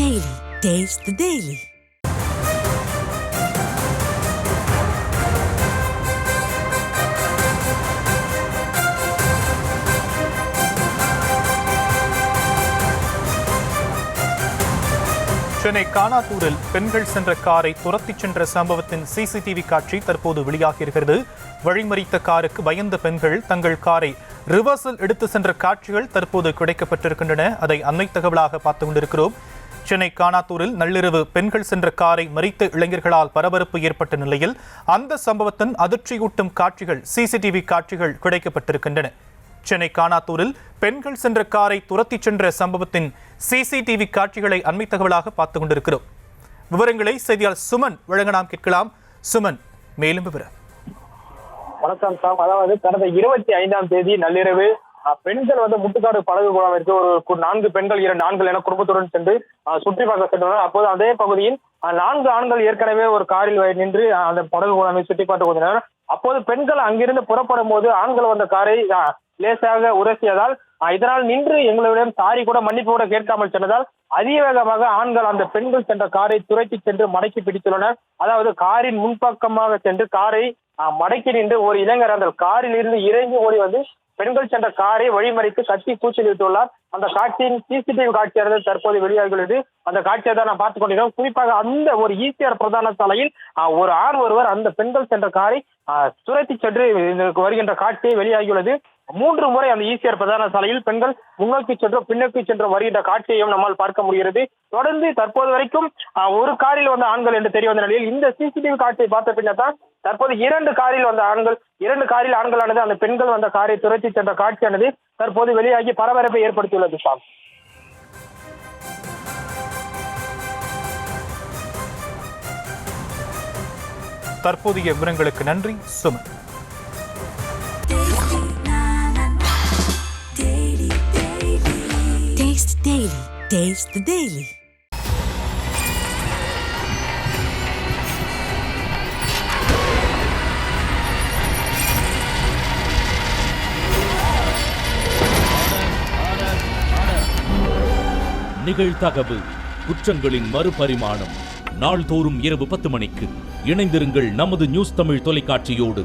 Daily. Taste the Daily. Chennai கானாத்தூரில் பெண்கள் சென்ற காரை துரத்திச் சென்ற சம்பவத்தின் சிசிடிவி காட்சி தற்போது வெளியாகியிருக்கிறது. வழிமறித்த காருக்கு பயந்த பெண்கள் தங்கள் காரை ரிவர்சல் எடுத்து சென்ற காட்சிகள் தற்போது கிடைக்கப்பட்டிருக்கின்றன. அதை அண்மை தகவலாக பார்த்துக் கொண்டிருக்கிறோம். சென்னை கானாத்தூரில் நள்ளிரவு பெண்கள் சென்ற காரை மறித்த இளைஞர்களால் பரபரப்பு ஏற்பட்ட நிலையில் அந்த சம்பவத்தின் அதிர்ச்சியூட்டும் காட்சிகள் சிசிடிவி காட்சிகள் கிடைக்கப்பட்டிருக்கின்றன. சென்னை கானாத்தூரில் பெண்கள் சென்ற காரை துரத்திச் சென்ற சம்பவத்தின் சிசிடிவி காட்சிகளை அண்மை தகவலாக பார்த்துக் கொண்டிருக்கிறோம். விவரங்களை செய்தியாளர் சுமன் வழங்க நாம் கேட்கலாம். சுமன், மேலும் விவரம். வணக்கம் சாம். அதாவது கடந்த 25ஆம் தேதி நள்ளிரவு பெண்கள் முட்டுக்காடு படகு குழாமிற்கு ஒரு 4 பெண்கள் 2 ஆண்கள் என குடும்பத்துடன் சென்று சுற்றி பார்க்க சென்றனர். அப்போது அதே பகுதியில் 4 ஆண்கள் ஏற்கனவே ஒரு காரில் நின்று அந்த படகு குழாமை சுற்றி பார்த்து கொண்டனர். அப்போது பெண்கள் அங்கிருந்து புறப்படும் போது ஆண்கள் வந்த காரை லேசாக உரசியதால் இதனால் நின்று எங்களிடம் சாரி கூட மன்னிப்பு கூட கேட்காமல் சென்றதால் அதிவேகமாக ஆண்கள் அந்த பெண்கள் சென்ற காரை துரைத்து சென்று மடக்கி பிடித்துள்ளனர். அதாவது காரின் முன்பக்கமாக சென்று காரை மடக்கி நின்று ஒரு இளைஞர் அந்த காரில் இருந்து இறங்கி ஓடி பெண்கள் சென்ற காரை வழிமறித்து கத்தி கூச்சலிட்டுள்ளார். அந்த காட்சியின் சிசிடிவி காட்சியானது தற்போது வெளியாகியுள்ளது. அந்த காட்சியை தான் நான் பார்த்துக் கொண்டிருக்கிறோம். குறிப்பாக அந்த ஒரு ஈசிஆர் பிரதான சாலையில் ஒரு ஆண் ஒருவர் அந்த பெண்கள் சென்ற காரை துரத்தி சென்று வருகின்ற காட்சியை வெளியாகியுள்ளது. 3 முறை அந்த ஈசிஆர் பிரதான சாலையில் பெண்கள் முன்னோக்கி சென்றும் பின்னோக்கி சென்றும் வருகின்ற காட்சியையும் நம்மால் பார்க்க முடிகிறது. தொடர்ந்து தற்போது வரைக்கும் ஒரு காரில் வந்த ஆண்கள் என்று தெரிய வந்த நிலையில் இந்த சிசிடிவி காட்சியை பார்த்த பின்னர் தான் தற்போது 2 காரில் வந்த ஆண்கள் 2 காரில் ஆண்களானது அந்த பெண்கள் வந்த காரை துரத்தி சென்ற காட்சியானது தற்போது வெளியாகி பரபரப்பை ஏற்படுத்தியுள்ளது. சாம், தற்போதைய விவரங்களுக்கு நன்றி Suman. Taste Daily. Taste the Daily. நிகழ்தகவு குற்றங்களின் மறுபரிமாணம். நாள்தோறும் இரவு 10 மணிக்கு இணைந்திருங்கள் நமது நியூஸ் தமிழ் தொலைக்காட்சியோடு.